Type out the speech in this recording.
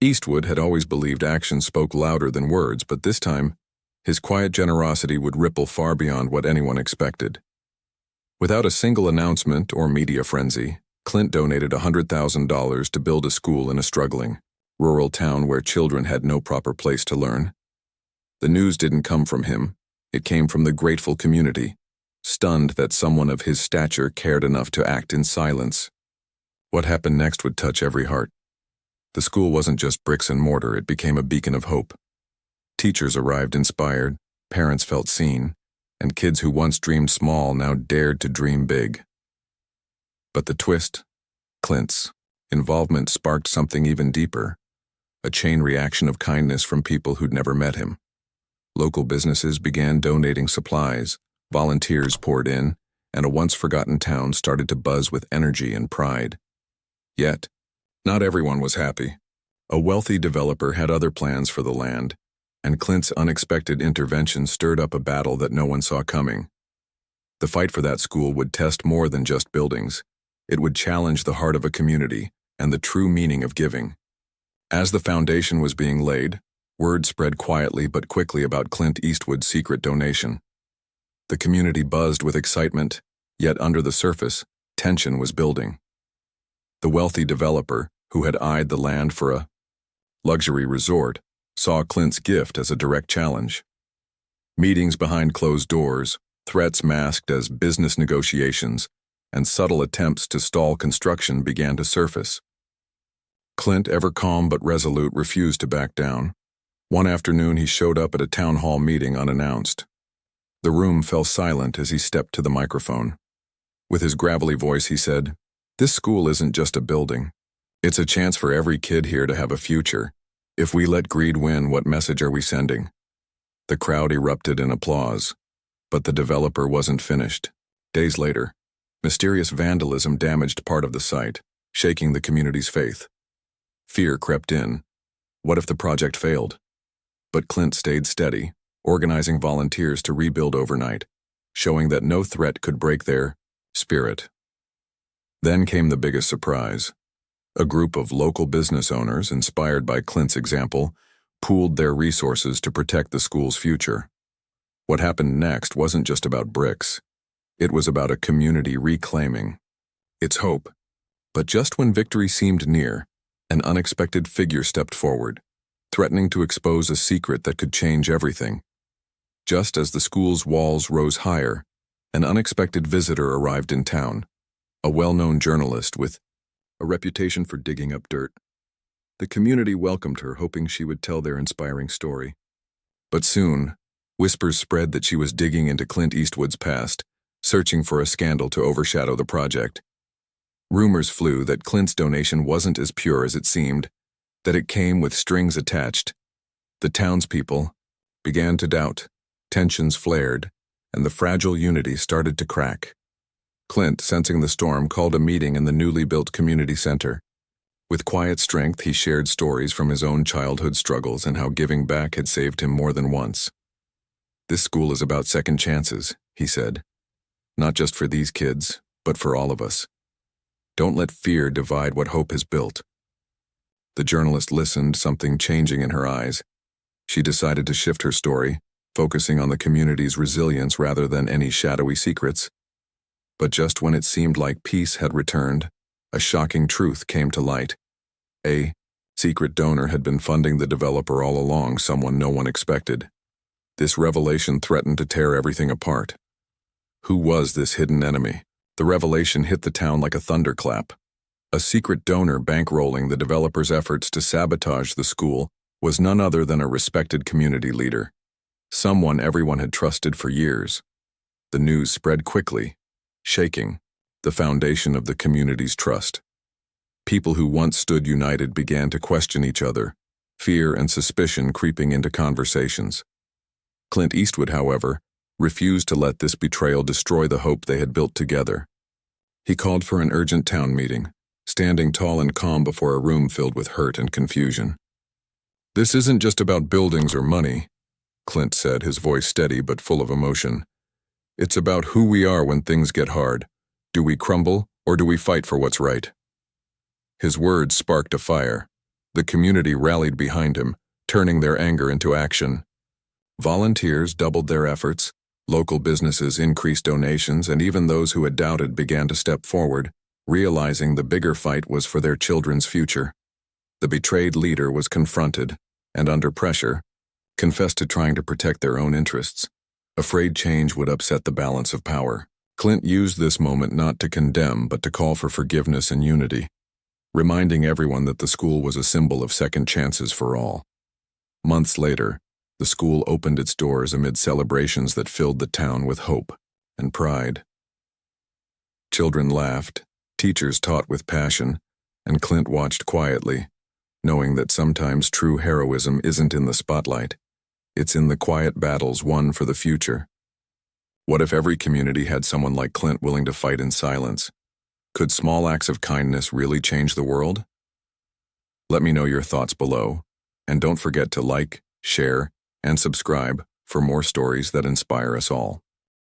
Eastwood had always believed action spoke louder than words, but this time, his quiet generosity would ripple far beyond what anyone expected. Without a single announcement or media frenzy, Clint donated $100,000 to build a school in a struggling, rural town where children had no proper place to learn. The news didn't come from him, it came from the grateful community, stunned that someone of his stature cared enough to act in silence. What happened next would touch every heart. The school wasn't just bricks and mortar, it became a beacon of hope. Teachers arrived inspired, parents felt seen, and kids who once dreamed small now dared to dream big. But the twist, Clint's involvement sparked something even deeper, a chain reaction of kindness from people who'd never met him. Local businesses began donating supplies, volunteers poured in, and a once-forgotten town started to buzz with energy and pride. Yet, not everyone was happy. A wealthy developer had other plans for the land, and Clint's unexpected intervention stirred up a battle that no one saw coming. The fight for that school would test more than just buildings. It would challenge the heart of a community and the true meaning of giving. As the foundation was being laid, word spread quietly but quickly about Clint Eastwood's secret donation. The community buzzed with excitement, yet under the surface, tension was building. The wealthy developer, who had eyed the land for a luxury resort, saw Clint's gift as a direct challenge. Meetings behind closed doors, threats masked as business negotiations, and subtle attempts to stall construction began to surface. Clint, ever calm but resolute, refused to back down. One afternoon he showed up at a town hall meeting unannounced. The room fell silent as he stepped to the microphone. With his gravelly voice he said, "This school isn't just a building. It's a chance for every kid here to have a future. If we let greed win, what message are we sending?" The crowd erupted in applause, but the developer wasn't finished. Days later, mysterious vandalism damaged part of the site, shaking the community's faith. Fear crept in. What if the project failed? But Clint stayed steady, organizing volunteers to rebuild overnight, showing that no threat could break their spirit. Then came the biggest surprise. A group of local business owners, inspired by Clint's example, pooled their resources to protect the school's future. What happened next wasn't just about bricks. It was about a community reclaiming its hope. But just when victory seemed near, an unexpected figure stepped forward, threatening to expose a secret that could change everything. Just as the school's walls rose higher, an unexpected visitor arrived in town, a well-known journalist with a reputation for digging up dirt. The community welcomed her, hoping she would tell their inspiring story. But soon, whispers spread that she was digging into Clint Eastwood's past, searching for a scandal to overshadow the project. Rumors flew that Clint's donation wasn't as pure as it seemed, that it came with strings attached. The townspeople began to doubt, tensions flared, and the fragile unity started to crack. Clint, sensing the storm, called a meeting in the newly built community center. With quiet strength, he shared stories from his own childhood struggles and how giving back had saved him more than once. "This school is about second chances," he said. "Not just for these kids, but for all of us. Don't let fear divide what hope has built." The journalist listened, something changing in her eyes. She decided to shift her story, focusing on the community's resilience rather than any shadowy secrets. But just when it seemed like peace had returned, a shocking truth came to light. A secret donor had been funding the developer all along, someone no one expected. This revelation threatened to tear everything apart. Who was this hidden enemy? The revelation hit the town like a thunderclap. A secret donor bankrolling the developer's efforts to sabotage the school was none other than a respected community leader, someone everyone had trusted for years. The news spread quickly, shaking the foundation of the community's trust. People who once stood united began to question each other, fear and suspicion creeping into conversations. Clint Eastwood, however, refused to let this betrayal destroy the hope they had built together. He called for an urgent town meeting, standing tall and calm before a room filled with hurt and confusion. "This isn't just about buildings or money," Clint said, his voice steady but full of emotion. "It's about who we are when things get hard. Do we crumble, or do we fight for what's right?" His words sparked a fire. The community rallied behind him, turning their anger into action. Volunteers doubled their efforts, local businesses increased donations, and even those who had doubted began to step forward, realizing the bigger fight was for their children's future. The betrayed leader was confronted, and under pressure, confessed to trying to protect their own interests, afraid change would upset the balance of power. Clint used this moment not to condemn but to call for forgiveness and unity, reminding everyone that the school was a symbol of second chances for all. Months later, the school opened its doors amid celebrations that filled the town with hope and pride. Children laughed, teachers taught with passion, and Clint watched quietly, knowing that sometimes true heroism isn't in the spotlight. It's in the quiet battles won for the future. What if every community had someone like Clint willing to fight in silence? Could small acts of kindness really change the world? Let me know your thoughts below, and don't forget to like, share, and subscribe for more stories that inspire us all.